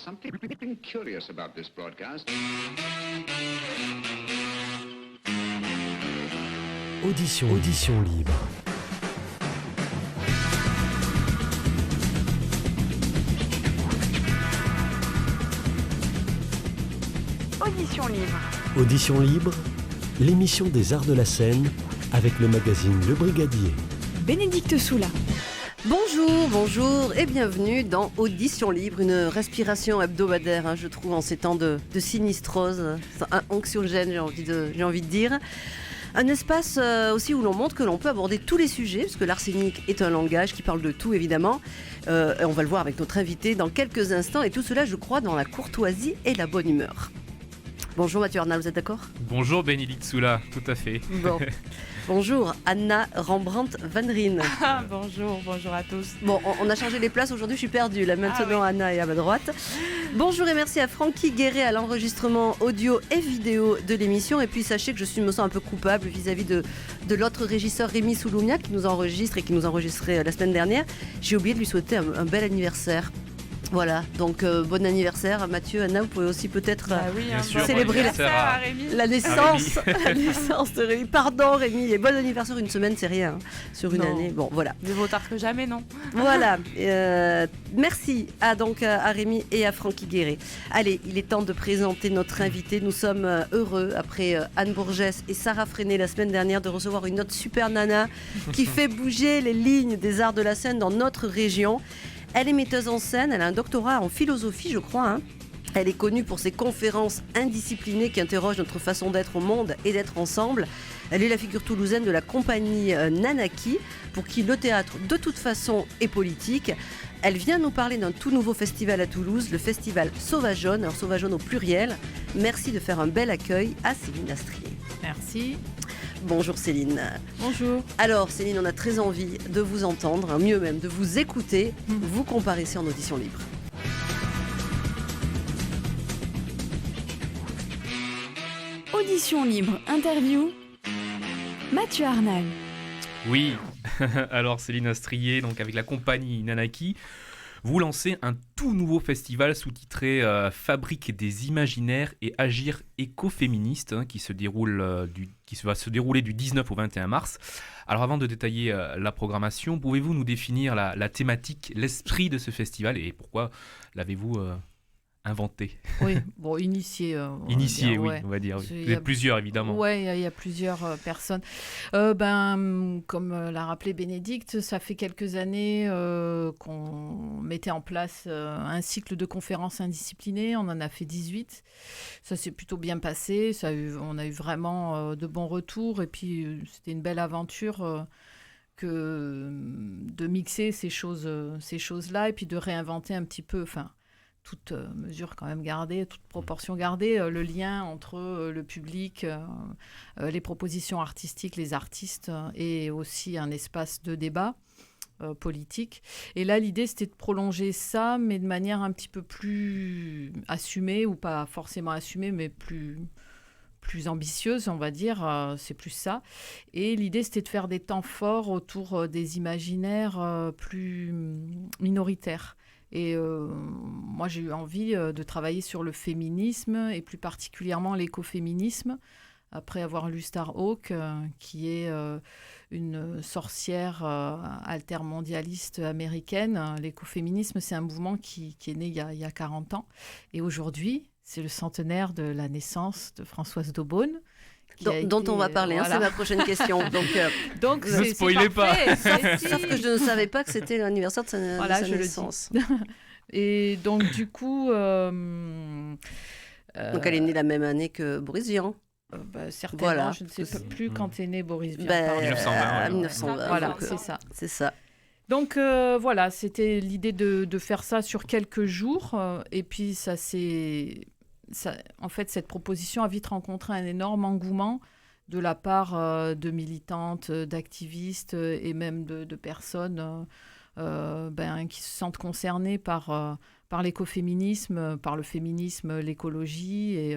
something curious about this broadcast. Audition libre. Audition libre. Audition libre, l'émission des arts de la scène avec le magazine Le Brigadier. Bénédicte Soula. Bonjour et bienvenue dans Audition libre, une respiration hebdomadaire, je trouve, en ces temps de sinistrose, anxiogène, j'ai envie de dire. Un espace aussi où l'on montre que l'on peut aborder tous les sujets, parce que l'arsenic est un langage qui parle de tout, évidemment. On va le voir avec notre invité dans quelques instants, et tout cela, je crois, dans la courtoisie et la bonne humeur. Bonjour Mathieu Arnal, vous êtes d'accord ? Bonjour Bénédicte Soula, tout à fait. Bon. Bonjour Anna Rembrandt-Van Rijn. Bonjour à tous. Bon, on a changé les places aujourd'hui, je suis perdue. Là maintenant, oui. Anna est à ma droite. Bonjour et merci à Francky Guéret à l'enregistrement audio et vidéo de l'émission. Et puis sachez que je me sens un peu coupable vis-à-vis de l'autre régisseur Rémi Souloumia qui nous enregistre et qui nous enregistrait la semaine dernière. J'ai oublié de lui souhaiter un bel anniversaire. Voilà, donc bon anniversaire Mathieu, Anna, vous pouvez aussi peut-être célébrer la naissance de Rémi. Pardon Rémi, et bon anniversaire, une semaine c'est rien, sur une année, bon voilà. Mieux vaut tard que jamais, non ? Voilà, merci à Rémi et à Francky Guéret. Allez, il est temps de présenter notre invité, nous sommes heureux, après Anne Bourgès et Sarah Freinet la semaine dernière, de recevoir une autre super nana qui fait bouger les lignes des arts de la scène dans notre région. Elle est metteuse en scène, elle a un doctorat en philosophie, je crois. Elle est connue pour ses conférences indisciplinées qui interrogent notre façon d'être au monde et d'être ensemble. Elle est la figure toulousaine de la compagnie Nanaki, pour qui le théâtre, de toute façon, est politique. Elle vient nous parler d'un tout nouveau festival à Toulouse, le festival Sauvageonne, alors Sauvageonne au pluriel. Merci de faire un bel accueil à Céline Astrier. Merci. Bonjour Céline. Bonjour. Alors Céline, on a très envie de vous entendre, mieux même de vous écouter. Vous comparaissez en audition libre. Audition libre, interview. Mathieu Arnal. Oui, alors Céline Astrier, donc avec la compagnie Nanaki, vous lancez un tout nouveau festival sous-titré Fabrique des imaginaires et agir écoféministe qui va se dérouler du 19 au 21 mars. Alors avant de détailler la programmation, pouvez-vous nous définir la thématique, l'esprit de ce festival et pourquoi l'avez-vous inventé ? Oui, bon, initié. Initié, oui, on va dire. Oui. Vous êtes plusieurs, évidemment. Oui, il y a plusieurs personnes. Comme l'a rappelé Bénédicte, ça fait quelques années qu'on mettait en place un cycle de conférences indisciplinées. On en a fait 18. Ça s'est plutôt bien passé. On a eu vraiment de bons retours. Et puis, c'était une belle aventure de mixer ces choses-là et puis de réinventer un petit peu... toute mesure quand même gardée, toute proportion gardée, le lien entre le public, les propositions artistiques, les artistes et aussi un espace de débat politique. Et là, l'idée, c'était de prolonger ça, mais de manière un petit peu plus assumée, ou pas forcément assumée, mais plus ambitieuse, on va dire, c'est plus ça. Et l'idée, c'était de faire des temps forts autour des imaginaires plus minoritaires. Et moi, j'ai eu envie de travailler sur le féminisme et plus particulièrement l'écoféminisme, après avoir lu Starhawk, qui est une sorcière altermondialiste américaine. L'écoféminisme, c'est un mouvement qui est né il y a 40 ans. Et aujourd'hui, c'est le centenaire de la naissance de Françoise d'Aubonne. Dont on va parler, voilà. C'est ma prochaine question. Donc ne spoilez pas. Sauf que je ne savais pas que c'était l'anniversaire de sa naissance. Et donc du coup... donc elle est née la même année que Boris Vian. Certainement, voilà. Je ne sais plus quand est né Boris Vian. 1920. Voilà, c'est ça. Donc voilà, c'était l'idée de faire ça sur quelques jours. Et puis en fait, cette proposition a vite rencontré un énorme engouement de la part de militantes, d'activistes et même de personnes qui se sentent concernées par l'écoféminisme, par le féminisme, l'écologie et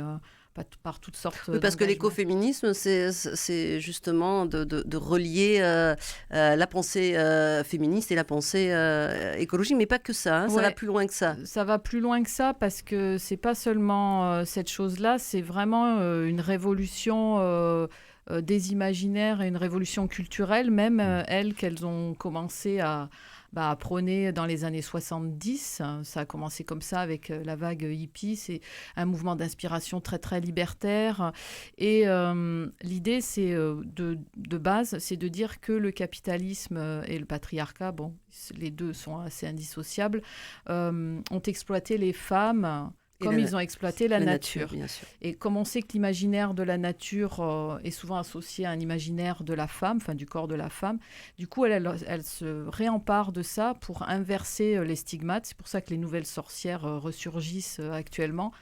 par toutes sortes Oui, parce que d'engagements. l'écoféminisme, c'est justement de relier la pensée féministe et la pensée écologique, mais pas que ça, ça Ouais. va plus loin que ça. Ça va plus loin que ça parce que c'est pas seulement cette chose-là, c'est vraiment une révolution des imaginaires et une révolution culturelle, même elles qu'elles ont commencé à prôner dans les années 70. Ça a commencé comme ça avec la vague hippie. C'est un mouvement d'inspiration très, très libertaire. Et l'idée, c'est de base, c'est de dire que le capitalisme et le patriarcat, bon, les deux sont assez indissociables, ont exploité les femmes comme ils ont exploité la nature. bien sûr. Et comme on sait que l'imaginaire de la nature est souvent associé à un imaginaire de la femme, enfin du corps de la femme, du coup, elle se réempare de ça pour inverser les stigmates. C'est pour ça que les nouvelles sorcières ressurgissent actuellement.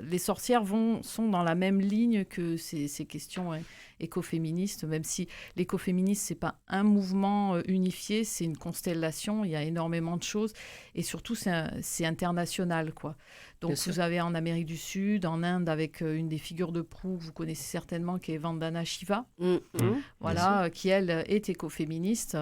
Les sorcières sont dans la même ligne que ces questions écoféministes, même si l'écoféminisme, c'est pas un mouvement unifié, c'est une constellation, il y a énormément de choses, et surtout, c'est international, quoi. Donc, vous avez en Amérique du Sud, en Inde, avec une des figures de proue que vous connaissez certainement, qui est Vandana Shiva, voilà, qui, elle, est écoféministe.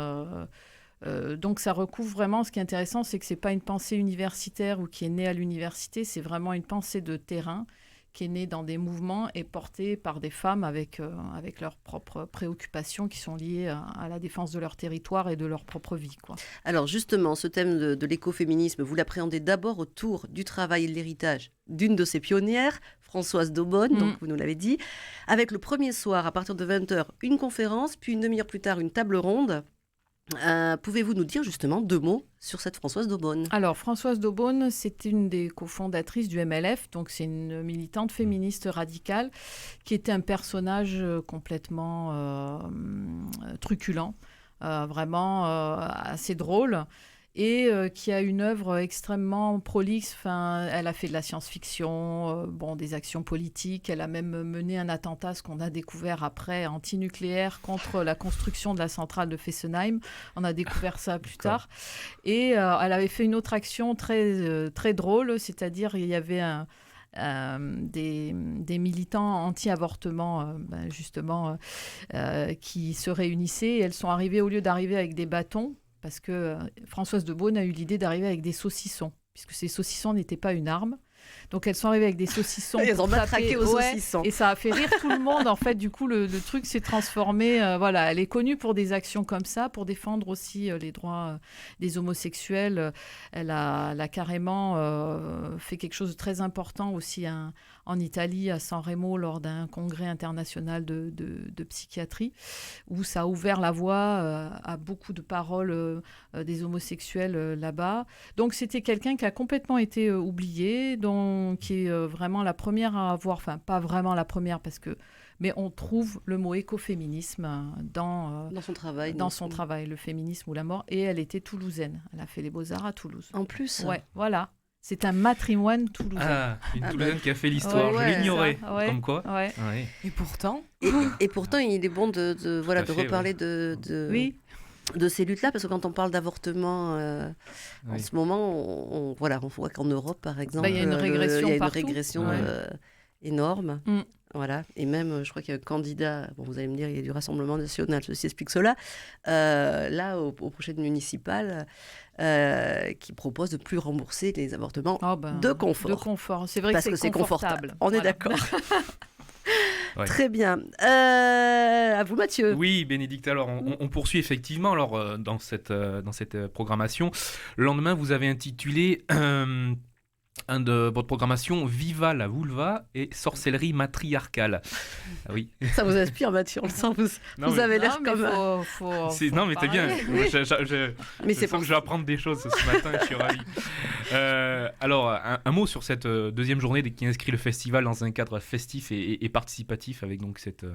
Donc ça recouvre vraiment, ce qui est intéressant, c'est que c'est pas une pensée universitaire ou qui est née à l'université, c'est vraiment une pensée de terrain qui est née dans des mouvements et portée par des femmes avec leurs propres préoccupations qui sont liées à la défense de leur territoire et de leur propre vie, quoi. Alors justement, ce thème de l'écoféminisme, vous l'appréhendez d'abord autour du travail et de l'héritage d'une de ses pionnières, Françoise d'Aubonne, donc vous nous l'avez dit, avec le premier soir, à partir de 20h, une conférence, puis une demi-heure plus tard, une table ronde. Pouvez-vous nous dire justement 2 mots sur cette Françoise d'Aubonne ? Alors, Françoise d'Aubonne, c'est une des cofondatrices du MLF, donc c'est une militante féministe radicale qui était un personnage complètement truculent, vraiment assez drôle, et qui a une œuvre extrêmement prolixe. Enfin, elle a fait de la science-fiction, des actions politiques. Elle a même mené un attentat, ce qu'on a découvert après, antinucléaire, contre la construction de la centrale de Fessenheim. On a découvert ça plus tard. Et elle avait fait une autre action très, très drôle, c'est-à-dire il y avait des militants anti-avortement, justement, qui se réunissaient. Et elles sont arrivées, au lieu d'arriver avec des bâtons, parce que Françoise d'Aubonne a eu l'idée d'arriver avec des saucissons, puisque ces saucissons n'étaient pas une arme. Donc elles sont arrivées avec des saucissons. Elles ont matraqué aux saucissons. Et ça a fait rire tout le monde. En fait, du coup, le truc s'est transformé. Voilà, elle est connue pour des actions comme ça, pour défendre aussi les droits des homosexuels. Elle a carrément fait quelque chose de très important aussi en Italie, à San Remo, lors d'un congrès international de psychiatrie, où ça a ouvert la voie à beaucoup de paroles des homosexuels là-bas. Donc c'était quelqu'un qui a complètement été oublié, qui est vraiment la première à avoir, enfin pas vraiment la première mais on trouve le mot écoféminisme dans son travail. Dans son travail, le féminisme ou la mort. Et elle était toulousaine. Elle a fait les Beaux-Arts à Toulouse. En plus. Ouais, voilà. C'est un matrimoine toulousain. Ah, une Toulousaine qui a fait l'histoire. Je l'ignorais. Comme quoi. Ouais. Ouais. Et pourtant. Et pourtant, il est bon de reparler Oui. de ces luttes-là, parce que quand on parle d'avortement en ce moment, on voit qu'en Europe, par exemple, il y a une régression, énorme. Voilà. Et même, je crois qu'il y a un candidat, vous allez me dire, il y a du Rassemblement national, ceci explique cela, là, aux prochaines municipales, qui propose de ne plus rembourser les avortements de confort. De confort. C'est vrai parce que c'est confortable. On est d'accord. Ouais. Très bien. À vous, Mathieu. Oui, Bénédicte. Alors, on poursuit effectivement dans cette programmation. Le lendemain, vous avez intitulé un de votre programmation Viva la vulva et sorcellerie matriarcale. Ah oui. Ça vous inspire, Mathieu, on le sent. Vous avez l'air comme... Non, mais t'es bien. Mais c'est pour que je vais apprendre des choses ce matin, je suis ravi. Alors, un mot sur cette deuxième journée qui inscrit le festival dans un cadre festif et participatif avec donc cette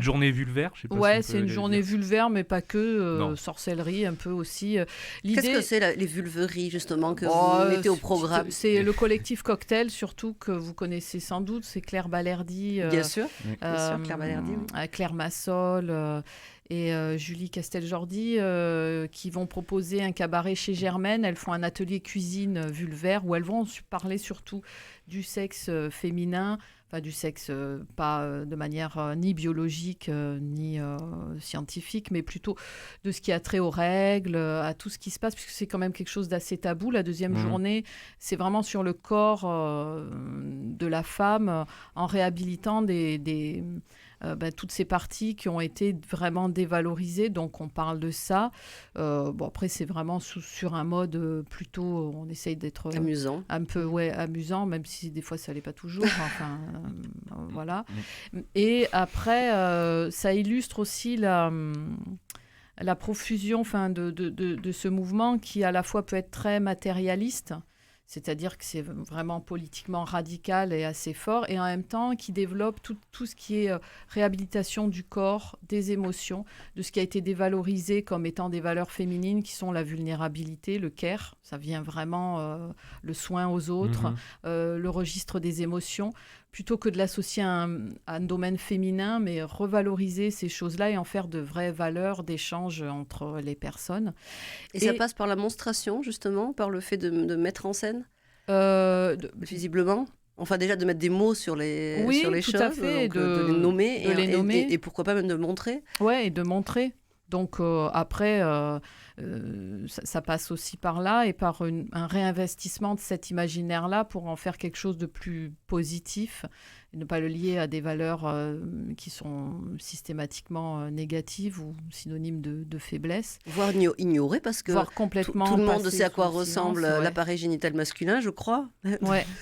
journée vulvaire, je sais pas. Ouais, c'est une journée vulvaire, mais pas que, sorcellerie un peu aussi. Qu'est-ce que c'est les vulveries, justement, que vous mettez au programme ? C'est le collectif Cocktail, surtout, que vous connaissez sans doute. C'est Claire Balerdi. Bien sûr, Claire Balerdi. Claire Massol. et Julie Castel-Jordi qui vont proposer un cabaret chez Germaine. Elles font un atelier cuisine vulvaire où elles vont parler surtout du sexe féminin, enfin du sexe pas de manière ni biologique ni scientifique, mais plutôt de ce qui a trait aux règles, à tout ce qui se passe, puisque c'est quand même quelque chose d'assez tabou. La deuxième journée, c'est vraiment sur le corps de la femme en réhabilitant toutes ces parties qui ont été vraiment dévalorisées. Donc, on parle de ça. Après, c'est vraiment sur un mode plutôt... On essaye d'être... Amusant. Un peu, amusant, même si des fois, ça l'est pas toujours. Enfin, voilà. Et après, ça illustre aussi la profusion de ce mouvement qui, à la fois, peut être très matérialiste, c'est-à-dire que c'est vraiment politiquement radical et assez fort, et en même temps qui développe tout ce qui est réhabilitation du corps, des émotions, de ce qui a été dévalorisé comme étant des valeurs féminines qui sont la vulnérabilité, le care, ça vient vraiment le soin aux autres, le registre des émotions, plutôt que de l'associer à un domaine féminin, mais revaloriser ces choses-là et en faire de vraies valeurs d'échange entre les personnes. Et ça passe par la monstration, justement, par le fait de mettre en scène, visiblement. Enfin, déjà de mettre des mots sur les choses, à fait, donc, de les nommer, nommer. Et pourquoi pas même de montrer. Ouais, et de montrer. Donc après, ça passe aussi par là et par un réinvestissement de cet imaginaire-là pour en faire quelque chose de plus positif et ne pas le lier à des valeurs qui sont systématiquement négatives ou synonymes de faiblesse. Voire ignorer, parce que complètement tout le monde sait à quoi ressemble l'appareil génital masculin, je crois,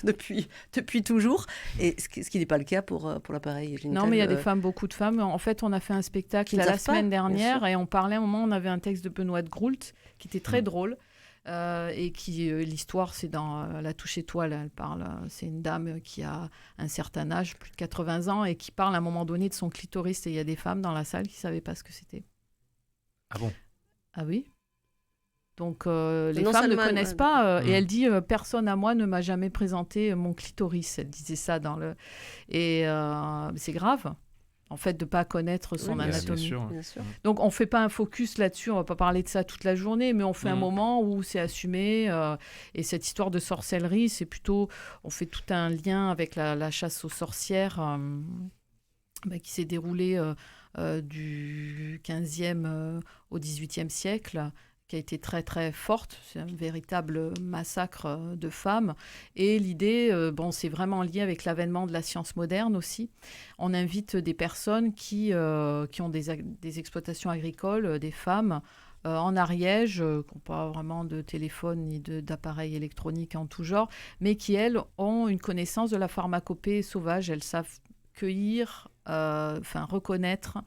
depuis toujours. Et ce qui n'est pas le cas pour l'appareil génital. Non, mais il y a des femmes, beaucoup de femmes. En fait, on a fait un spectacle la semaine dernière et on parlait, à un moment, on avait un texte de Benoît de Groult qui était très drôle. Et qui l'histoire c'est dans La touche étoile, elle parle, c'est une dame qui a un certain âge, plus de 80 ans, et qui parle à un moment donné de son clitoris, et il y a des femmes dans la salle qui ne savaient pas ce que c'était. Ah bon? Ah oui. Donc les femmes ne connaissent pas et elle dit personne à moi ne m'a jamais présenté mon clitoris, elle disait ça et c'est grave en fait de pas connaître son anatomie. Bien sûr. Donc on fait pas un focus là-dessus, on va pas parler de ça toute la journée, mais on fait un moment où c'est assumé et cette histoire de sorcellerie, c'est plutôt, on fait tout un lien avec la chasse aux sorcières qui s'est déroulée du 15e au 18e siècle, qui a été très très forte, c'est un véritable massacre de femmes. Et l'idée, c'est vraiment lié avec l'avènement de la science moderne aussi. On invite des personnes qui ont des exploitations agricoles, des femmes en Ariège, qui n'ont pas vraiment de téléphone ni d'appareils électroniques en tout genre, mais qui, elles, ont une connaissance de la pharmacopée sauvage. Elles savent cueillir, reconnaître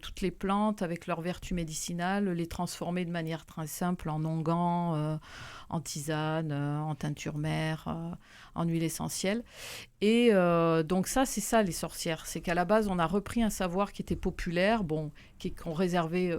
toutes les plantes avec leurs vertus médicinales, les transformer de manière très simple en onguent, en tisane, en teinture mère, en huile essentielle. Et donc c'est ça les sorcières. C'est qu'à la base, on a repris un savoir qui était populaire, qu'on réservait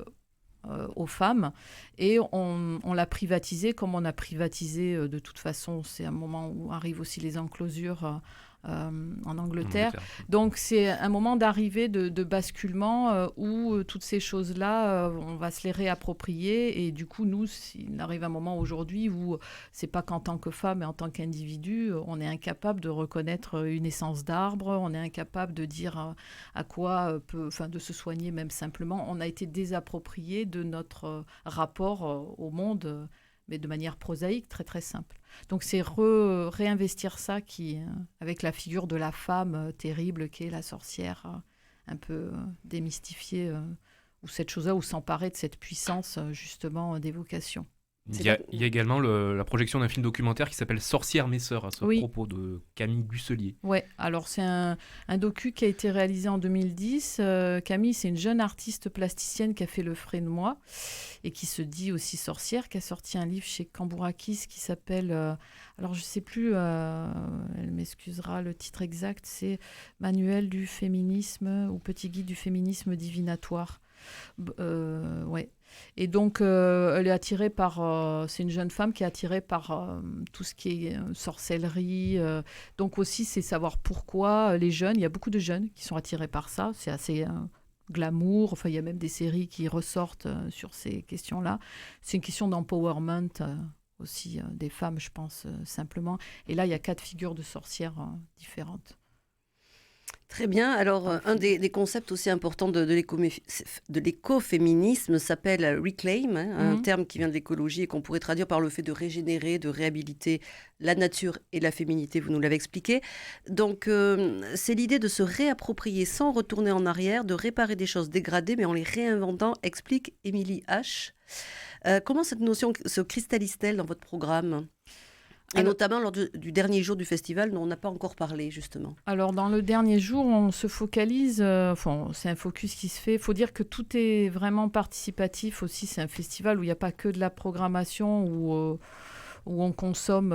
aux femmes, et on l'a privatisé comme on a privatisé de toute façon. C'est un moment où arrivent aussi les enclosures en Angleterre. Donc c'est un moment d'arrivée, de basculement où toutes ces choses-là, on va se les réapproprier, et du coup nous, il arrive un moment aujourd'hui où c'est pas qu'en tant que femme mais en tant qu'individu, on est incapable de reconnaître une essence d'arbre, on est incapable de dire à quoi de se soigner même simplement. On a été désapproprié de notre rapport au monde, mais de manière prosaïque, très très simple. Donc c'est réinvestir ça avec la figure de la femme terrible qui est la sorcière, un peu démystifiée, ou cette chose-là, ou s'emparer de cette puissance justement d'évocation. Il y a également la projection d'un film documentaire qui s'appelle Sorcières mes sœurs, à ce propos, de Camille Busselier. Oui, alors c'est un docu qui a été réalisé en 2010. Camille, c'est une jeune artiste plasticienne qui a fait Le Frais de moi et qui se dit aussi sorcière, qui a sorti un livre chez Cambourakis qui s'appelle, alors je ne sais plus, elle m'excusera, le titre exact, c'est Manuel du féminisme ou Petit guide du féminisme divinatoire. Ouais. Et donc, elle est attirée par... c'est une jeune femme qui est attirée par tout ce qui est sorcellerie. Donc aussi, c'est savoir pourquoi les jeunes... Il y a beaucoup de jeunes qui sont attirés par ça. C'est assez glamour. Enfin, il y a même des séries qui ressortent sur ces questions-là. C'est une question d'empowerment aussi des femmes, je pense, simplement. Et là, il y a 4 figures de sorcières différentes. Très bien. Alors, un des concepts aussi importants de l'écoféminisme s'appelle reclaim, un terme qui vient de l'écologie et qu'on pourrait traduire par le fait de régénérer, de réhabiliter la nature et la féminité, vous nous l'avez expliqué. Donc, c'est l'idée de se réapproprier sans retourner en arrière, de réparer des choses dégradées, mais en les réinventant, explique Émilie H. Comment cette notion se cristallise-t-elle dans votre programme ? Et notamment lors du dernier jour du festival, dont on n'a pas encore parlé, justement. Alors, dans le dernier jour, on se focalise, c'est un focus qui se fait. Il faut dire que tout est vraiment participatif aussi. C'est un festival où il n'y a pas que de la programmation, où on consomme...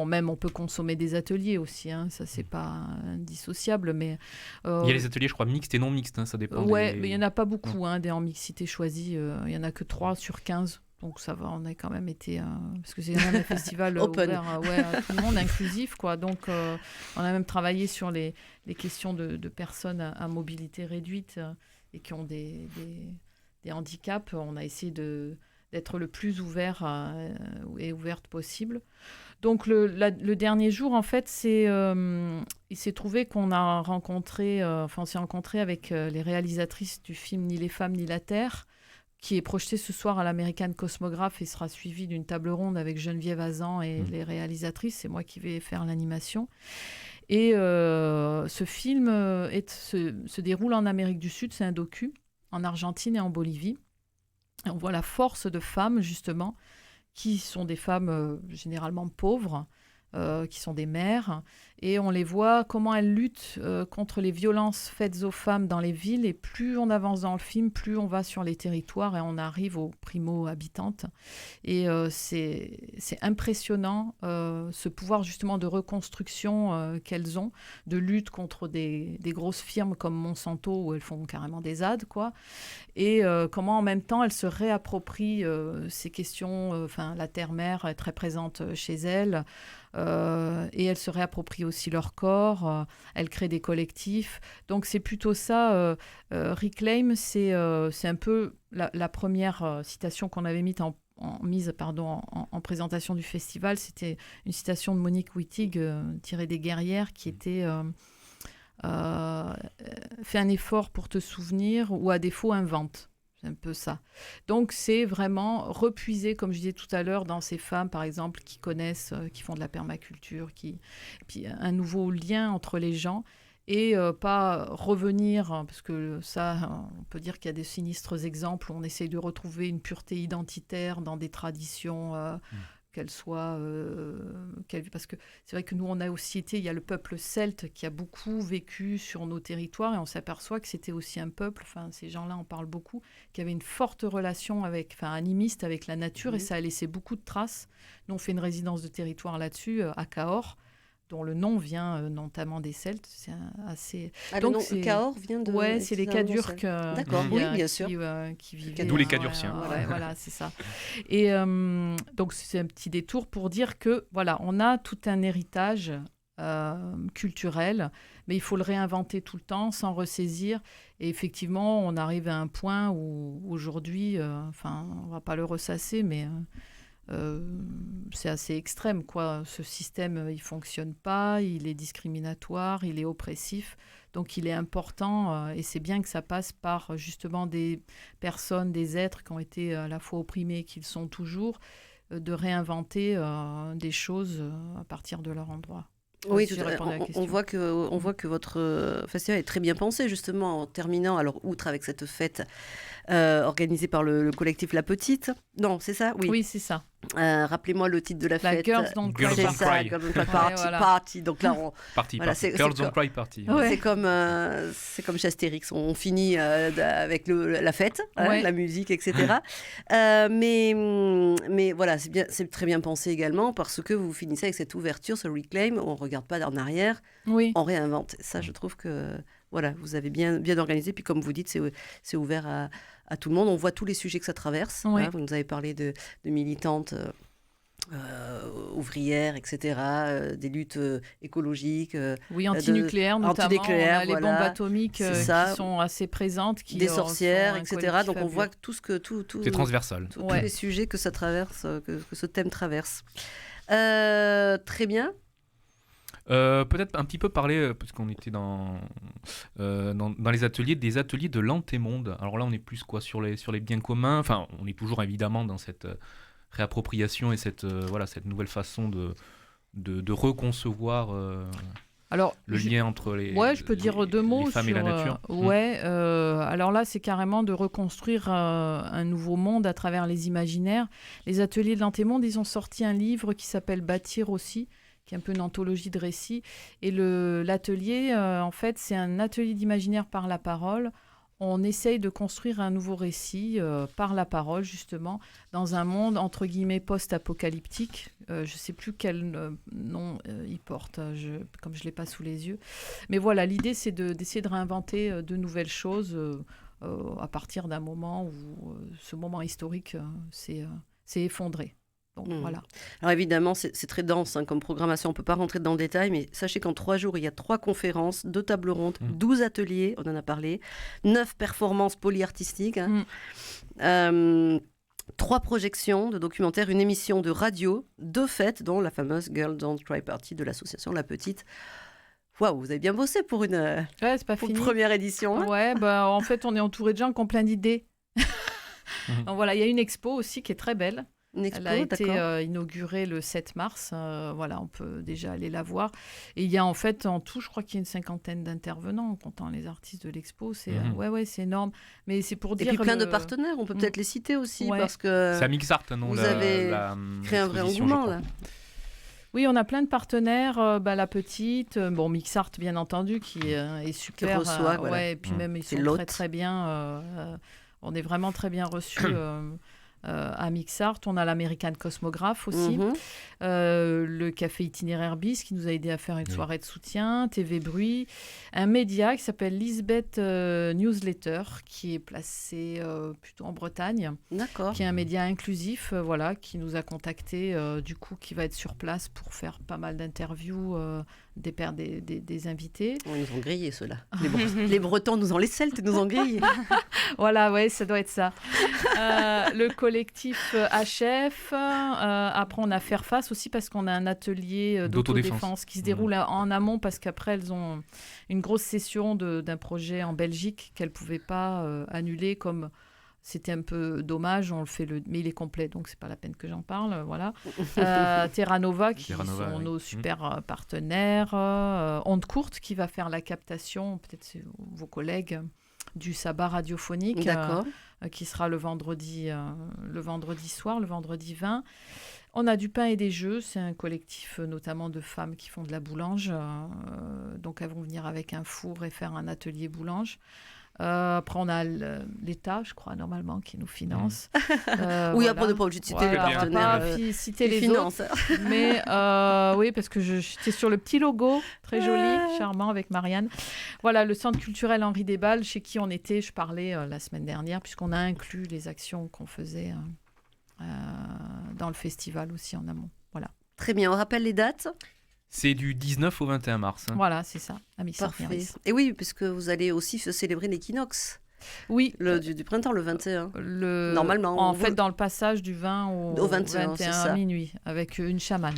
même on peut consommer des ateliers aussi, hein, ça, c'est pas indissociable, mais... il y a les ateliers, je crois, mixtes et non mixtes, hein, ça dépend. Mais il n'y en a pas beaucoup, en mixité choisie. Il n'y en a que 3 sur 15. Donc ça va, on a quand même été... parce que c'est quand même un festival ouvert à tout le monde, inclusif, quoi. Donc on a même travaillé sur les questions de personnes à mobilité réduite et qui ont des handicaps. On a essayé d'être le plus ouvert et ouverte possible. Donc le dernier jour, en fait, il s'est trouvé qu'on a rencontré... on s'est rencontré avec les réalisatrices du film Ni les femmes ni la terre, qui est projeté ce soir à l'American Cosmographe et sera suivi d'une table ronde avec Geneviève Azan et les réalisatrices. C'est moi qui vais faire l'animation. Et ce film se déroule en Amérique du Sud. C'est un docu, en Argentine et en Bolivie. Et on voit la force de femmes, justement, qui sont des femmes généralement pauvres, qui sont des mères, et on les voit comment elles luttent contre les violences faites aux femmes dans les villes, et plus on avance dans le film, plus on va sur les territoires et on arrive aux primo-habitantes. Et c'est impressionnant ce pouvoir justement de reconstruction qu'elles ont, de lutte contre des grosses firmes comme Monsanto, où elles font carrément des ZAD, quoi, et comment en même temps elles se réapproprient ces questions, la terre-mère est très présente chez elles, et elles se réapproprient aussi leur corps, elles créent des collectifs. Donc c'est plutôt ça, Reclaim, c'est un peu la première citation qu'on avait mise en présentation du festival. C'était une citation de Monique Wittig tirée des Guerrières qui était fais un effort pour te souvenir ou à défaut invente. C'est un peu ça. Donc, c'est vraiment repuiser, comme je disais tout à l'heure, dans ces femmes, par exemple, qui connaissent, qui font de la permaculture, puis un nouveau lien entre les gens, et pas revenir, parce que ça, on peut dire qu'il y a des sinistres exemples où on essaye de retrouver une pureté identitaire dans des traditions qu'elles soient... parce que c'est vrai que nous, on a aussi été... Il y a le peuple celte qui a beaucoup vécu sur nos territoires, et on s'aperçoit que c'était aussi un peuple, ces gens-là en parlent beaucoup, qui avait une forte relation animiste avec la nature, et ça a laissé beaucoup de traces. Nous, on fait une résidence de territoire là-dessus, à Cahors, dont le nom vient notamment des Celtes. C'est assez... Donc, le nom Cahors vient de... Ouais, c'est les Cadurques bien sûr. Qui vivaient... D'où les Cadurciens. Voilà, c'est ça. Et donc, c'est un petit détour pour dire que, voilà, on a tout un héritage culturel, mais il faut le réinventer tout le temps, sans ressaisir. Et effectivement, on arrive à un point où, aujourd'hui, on ne va pas le ressasser, mais... c'est assez extrême, quoi. Ce système, il fonctionne pas, il est discriminatoire, il est oppressif, donc il est important, et c'est bien que ça passe par justement des personnes, des êtres qui ont été à la fois opprimés, qu'ils sont toujours, de réinventer des choses à partir de leur endroit. Oui, on voit que votre festival est très bien pensé, justement, en terminant, alors outre avec cette fête organisée par le collectif La Petite. Non, c'est ça ? Oui, c'est ça. Rappelez-moi le titre de la fête. Girls Don't Cry. Girls Don't Cry. Girls Don't Cry Party. Donc là, Girls Don't Cry Party. Ouais. C'est comme chez Astérix. On finit avec la fête, la musique, etc. Mais voilà, c'est très bien pensé également parce que vous finissez avec cette ouverture, ce reclaim. On ne regarde pas en arrière, on réinvente. Ça, je trouve que voilà, vous avez bien organisé. Puis comme vous dites, c'est ouvert à tout le monde. On voit tous les sujets que ça traverse. Oui. Vous nous avez parlé de militantes ouvrières, etc., des luttes écologiques, Oui, antinucléaires notamment. antinucléaires, On a les voilà. bombes atomiques C'est ça. qui sont assez présentes. des sorcières, sont un etc. collectif Donc on voit fabuleux. que tout C'est transversal. tous Ouais. les sujets que ça traverse, que ce thème traverse. Très bien. Peut-être un petit peu parler, parce qu'on était dans les ateliers, des ateliers de l'antémonde. Alors là, on est plus quoi sur les biens communs. Enfin, on est toujours évidemment dans cette réappropriation et cette nouvelle façon de reconcevoir Alors, le lien entre les, ouais, je peux dire deux mots les femmes sur, et la nature. Alors là, c'est carrément de reconstruire un nouveau monde à travers les imaginaires. Les ateliers de l'antémonde, ils ont sorti un livre qui s'appelle Bâtir aussi, qui est un peu une anthologie de récits. Et l'atelier, en fait, c'est un atelier d'imaginaire par la parole. On essaye de construire un nouveau récit par la parole, justement, dans un monde, entre guillemets, post-apocalyptique. Je ne sais plus quel nom il porte, comme je ne l'ai pas sous les yeux. Mais voilà, l'idée, c'est d'essayer de réinventer de nouvelles choses à partir d'un moment où ce moment historique s'est effondré. Donc voilà. Alors évidemment, c'est très dense comme programmation, on ne peut pas rentrer dans le détail, mais sachez qu'en 3 jours, il y a 3 conférences, 2 tables rondes, 12 ateliers, on en a parlé, 9 performances polyartistiques, 3 projections de documentaires, une émission de radio, 2 fêtes, dont la fameuse Girl Don't Cry Party de l'association La Petite. Waouh, vous avez bien bossé pour une C'est pas fini. première édition. Hein. Ouais, en fait, on est entouré de gens qui ont plein d'idées. Donc voilà, il y a une expo aussi qui est très belle. Une expo, Elle a été d'accord. inaugurée le 7 mars. Voilà, on peut déjà aller la voir. Et il y a en fait, en tout, je crois qu'il y a une 50aine d'intervenants, en comptant les artistes de l'expo. C'est c'est énorme. Mais c'est pour Et dire... puis plein de partenaires, on peut peut-être les citer aussi, Ouais. parce que C'est à Mixart, non vous avez créé un vrai l'exposition, engouement, je crois. là. Oui, on a plein de partenaires. La Petite, Mixart, bien entendu, qui est super. reçoit, voilà. Ouais, et puis même, ils C'est sont l'hôte. très, très bien. On est vraiment très bien reçus. À Mixart, on a l'American Cosmographe aussi, Mhm. le Café Itinéraire Bis qui nous a aidé à faire une soirée de soutien, TV Bruit, un média qui s'appelle Lisbeth Newsletter qui est placé plutôt en Bretagne, D'accord. qui est un média inclusif, qui nous a contactés, du coup, qui va être sur place pour faire pas mal d'interviews des invités. Oh, ils nous ont grillés, ceux-là. Les Bretons nous ont... Les Celtes nous ont grillés. Voilà, ouais, ça doit être ça. Le collectif HF. Après, on a Faire Face aussi parce qu'on a un atelier d'autodéfense qui se déroule en amont parce qu'après, elles ont une grosse session d'un projet en Belgique qu'elles ne pouvaient pas annuler comme... C'était un peu dommage, on le fait mais il est complet, donc c'est pas la peine que j'en parle. Voilà. Terra Nova, qui sont nos super partenaires. Onde Courte, qui va faire la captation, peut-être c'est vos collègues, du sabbat radiophonique, qui sera le vendredi soir, le vendredi 20. On a du pain et des jeux, c'est un collectif notamment de femmes qui font de la boulange. Donc elles vont venir avec un four et faire un atelier boulange. Après, on a l'État, je crois, normalement, qui nous finance. Oui, après, on n'est pas obligé de citer les partenaires. On va pas citer les autres. Mais oui, parce que j'étais sur le petit logo, très joli, charmant, avec Marianne. Voilà, le Centre culturel Henri Desballes, chez qui on était, je parlais la semaine dernière, puisqu'on a inclus les actions qu'on faisait dans le festival aussi en amont. Voilà. Très bien, on rappelle les dates. C'est du 19 au 21 mars. Voilà, c'est ça, à Parfait. Et oui, puisque vous allez aussi célébrer l'équinoxe. Oui. Du printemps, le 21. Normalement. En fait, dans le passage du 20 au 21 à minuit, avec une chamane.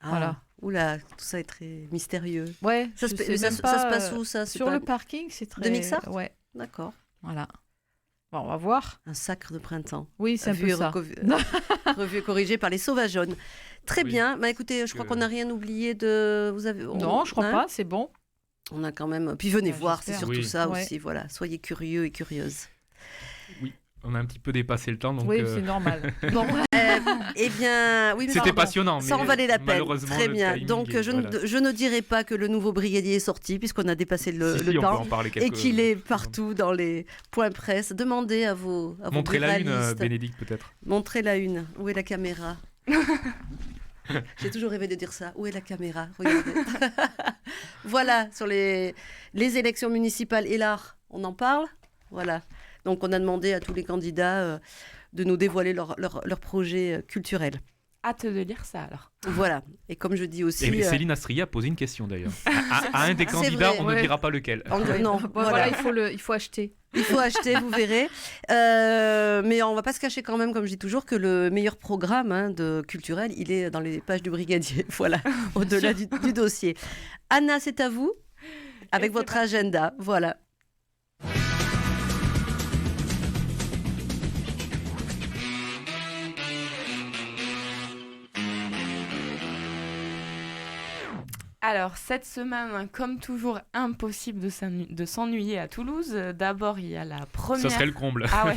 Voilà. Oula, tout ça est très mystérieux. Ouais, ça se passe où, ça? Sur le parking, c'est très... De Mixart? Ouais. D'accord. Voilà. Bon, on va voir. Un sacre de printemps. Oui, c'est un peu ça. Revu et corrigé par les Sauvageonnes. Très bien. Bah, écoutez, je crois qu'on n'a rien oublié de... Non, je crois pas, c'est bon. On a quand même... Puis venez voir, c'est surtout ça Ouais. aussi. Voilà. Soyez curieux et curieuses. Oui, on a un petit peu dépassé le temps. Donc, oui, c'est normal. Bon, eh bien... Oui, c'était passionnant. Ça en valait la peine. Très bien. Timing, Donc, je ne dirai pas que le nouveau brigadier est sorti, puisqu'on a dépassé le temps. Et qu'il est partout dans les points presse. Demandez à vos Montrez la une, Bénédicte, peut-être. Montrez la une. Où est la caméra? J'ai toujours rêvé de dire ça. Où est la caméra? Regardez. Voilà, sur les élections municipales et l'art, on en parle. Voilà. Donc, on a demandé à tous les candidats de nous dévoiler leur projet culturel. hâte de lire ça alors. Voilà. Et comme je dis aussi. Et Céline Astria a posé une question d'ailleurs. À un des candidats, vrai. on ne dira pas lequel. Non, voilà. Il faut acheter. Il faut acheter, vous verrez. Mais on ne va pas se cacher quand même, comme je dis toujours, que le meilleur programme de culturel, il est dans les pages du Brigadier. Voilà, au-delà du dossier. Anna, c'est à vous, avec votre agenda. Voilà. Alors, cette semaine, comme toujours, impossible de s'ennuyer à Toulouse. D'abord, il y a la première... Ça serait le comble. Ah ouais,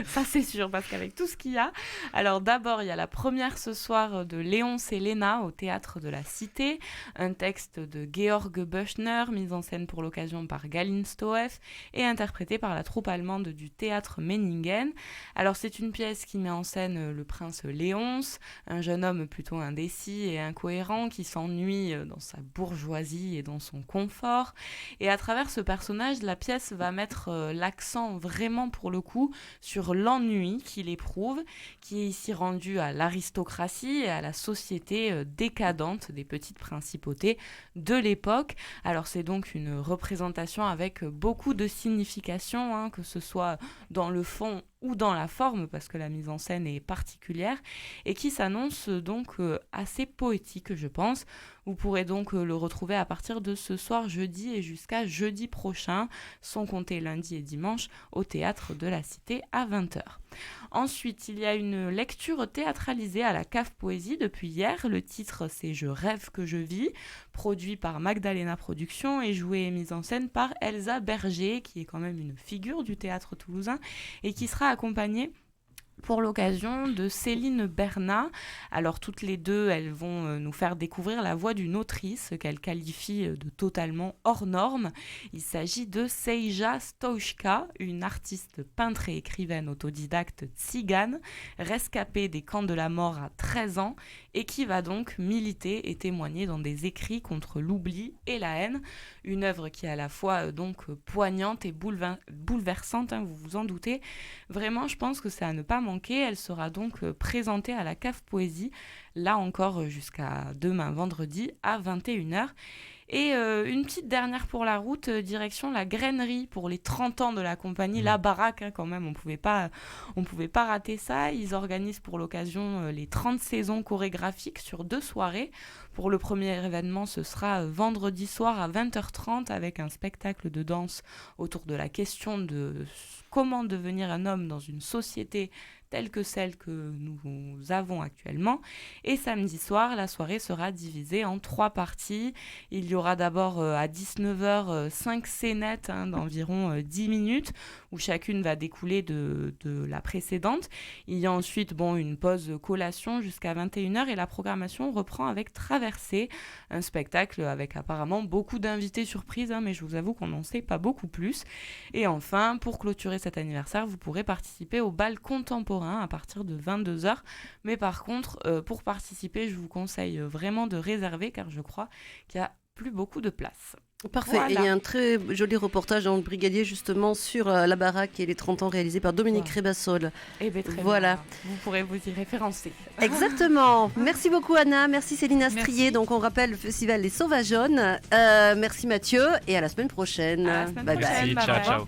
ça c'est sûr, parce qu'avec tout ce qu'il y a... Alors d'abord, il y a la première ce soir de Léonce et Léna au Théâtre de la Cité. Un texte de Georg Büchner, mis en scène pour l'occasion par Galin Stoev et interprété par la troupe allemande du Théâtre Meiningen. Alors c'est une pièce qui met en scène le prince Léonce, un jeune homme plutôt indécis et incohérent qui s'ennuie dans sa bourgeoisie et dans son confort. Et à travers ce personnage, la pièce va mettre l'accent vraiment pour le coup sur l'ennui qu'il éprouve, qui est ici rendu à l'aristocratie et à la société décadente des petites principautés de l'époque. Alors c'est donc une représentation avec beaucoup de signification, que ce soit dans le fond ou dans la forme, parce que la mise en scène est particulière, et qui s'annonce donc assez poétique, je pense. Vous pourrez donc le retrouver à partir de ce soir jeudi et jusqu'à jeudi prochain, sans compter lundi et dimanche, au Théâtre de la Cité à 20h. Ensuite, il y a une lecture théâtralisée à la Cave Poésie depuis hier. Le titre, c'est « Je rêve que je vis », produit par Magdalena Productions et joué et mise en scène par Elsa Berger, qui est quand même une figure du théâtre toulousain et qui sera accompagnée pour l'occasion de Céline Bernat. Alors toutes les deux, elles vont nous faire découvrir la voix d'une autrice qu'elles qualifient de totalement hors norme. Il s'agit de Seija Stoichka, une artiste peintre et écrivaine autodidacte tzigane, rescapée des camps de la mort à 13 ans et qui va donc militer et témoigner dans des écrits contre l'oubli et la haine. Une œuvre qui est à la fois donc poignante et bouleversante, vous vous en doutez. Vraiment, je pense que c'est à ne pas manquer. Elle sera donc présentée à la Cave Poésie, là encore jusqu'à demain vendredi à 21h. Et une petite dernière pour la route, direction la grainerie pour les 30 ans de la compagnie La Baraque, quand même, on pouvait pas rater ça. Ils organisent pour l'occasion les 30 saisons chorégraphiques sur 2 soirées. Pour le premier événement, ce sera vendredi soir à 20h30 avec un spectacle de danse autour de la question de comment devenir un homme dans une société telle que celle que nous avons actuellement. Et samedi soir, la soirée sera divisée en 3 parties. Il y aura d'abord à 19h 5 scénettes d'environ 10 minutes où chacune va découler de la précédente. Il y a ensuite une pause collation jusqu'à 21h et la programmation reprend avec Traversée, un spectacle avec apparemment beaucoup d'invités surprises, mais je vous avoue qu'on n'en sait pas beaucoup plus. Et enfin, pour clôturer cet anniversaire, vous pourrez participer au bal contemporain à partir de 22h. Mais par contre, pour participer, je vous conseille vraiment de réserver car je crois qu'il n'y a plus beaucoup de place. Parfait. Voilà. Et il y a un très joli reportage dans le Brigadier justement sur La Baraque et les 30 ans réalisé par Dominique Rébassol. Eh bien, très voilà. Bien. Vous pourrez vous y référencer. Exactement. Merci beaucoup Anna, merci Céline Astrier. Donc on rappelle le festival Les Sauvageonnes. Merci Mathieu et à la semaine prochaine. Bye bye. Ciao, ciao.